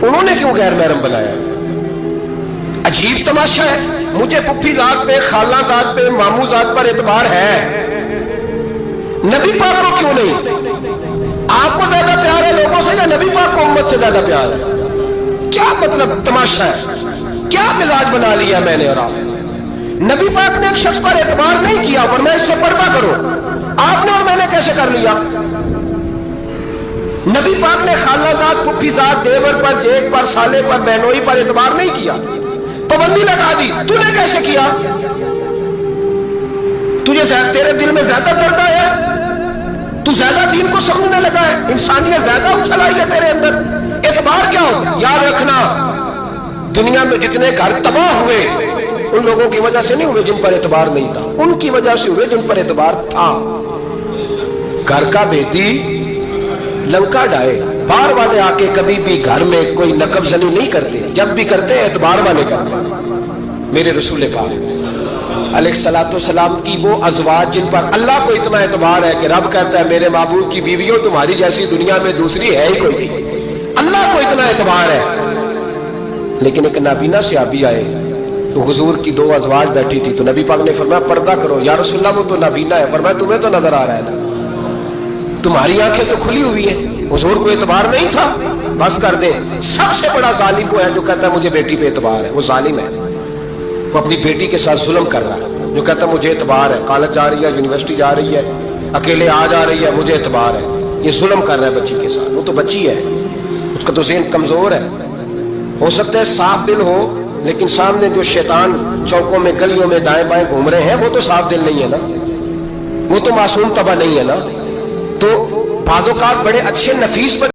انہوں نے کیوں غیر محرم بنایا؟ عجیب تماشا ہے. مجھے پھپھی ذات پہ, خالہ ذات پہ, ماموں ذات پر اعتبار ہے, نبی پاک کو کیوں نہیں؟ آپ کو زیادہ پیار ہے لوگوں سے یا نبی پاک کو امت سے زیادہ پیار ہے؟ کیا مطلب تماشا ہے؟ کیا مزاج بنا لیا میں نے اور آپ؟ نبی پاک نے ایک شخص پر اعتبار نہیں کیا اور میں اس سے پردہ کروں، آپ نے اور میں نے کیسے کر لیا؟ نبی پاک نے خالہ زاد، پھپھی زاد، دیور پر، جیٹ پر، سالے پر، بہنوئی پر اعتبار نہیں کیا، پابندی لگا دی، تو نے کیسے کیا؟ تیرے دل میں زیادہ پردہ ہے، تو زیادہ دین کو سمجھنے لگا ہے، انسانیت زیادہ اچھلائی ہے تیرے اندر، اعتبار کیا ہو؟ یاد رکھنا دنیا میں جتنے گھر تباہ ہوئے ان لوگوں کی وجہ سے نہیں ہوئے جن پر اعتبار نہیں تھا، ان کی وجہ سے ہوئے جن پر اعتبار تھا۔ گھر کا بیٹی لنکا ڈائے، باہر والے آ کے کبھی بھی گھر میں کوئی نقب زنی نہیں کرتے، جب بھی کرتے ہیں اعتبار والے کرتے ہیں۔ میرے رسول پاک علیہ الصلوۃ والسلام کی وہ ازواج جن پر اللہ کو اتنا اعتبار ہے کہ رب کہتا ہے میرے محبوب کی بیویوں تمہاری جیسی دنیا میں دوسری ہے ہی کوئی، اللہ کو اتنا اعتبار ہے۔ لیکن ایک نابینا صحابی آئے تو حضور کی دو ازواج بیٹھی تھی، تو نبی پاک نے فرمایا پردہ کرو۔ یا رسول اللہ وہ تو نابینا ہے۔ فرمایا تمہیں تو نظر آ رہا ہے نا، تمہاری آنکھیں تو کھلی ہوئی ہیں، حضور کو اعتبار نہیں تھا۔ بس کر دے، سب سے بڑا ظالم وہ ہے جو کہتا ہے مجھے بیٹی پہ اعتبار ہے، وہ ظالم ہے، وہ اپنی بیٹی کے ساتھ ظلم کر رہا ہے۔ جو کہتا ہے مجھے اعتبار ہے، کالج جا رہی ہے، یونیورسٹی جا رہی ہے، اکیلے آ جا رہی ہے، مجھے اعتبار ہے، یہ ظلم کر رہا ہے بچی کے ساتھ۔ وہ تو بچی ہے، اس کا تو ذہن کمزور ہے، ہو سکتا ہے صاف دل ہو، لیکن سامنے جو شیطان چوکوں میں گلیوں میں دائیں بائیں گھوم رہے ہیں وہ تو صاف دل نہیں ہے نا، وہ تو معصوم طبع نہیں ہے نا۔ تو بعض اوقات بڑے اچھے نفیس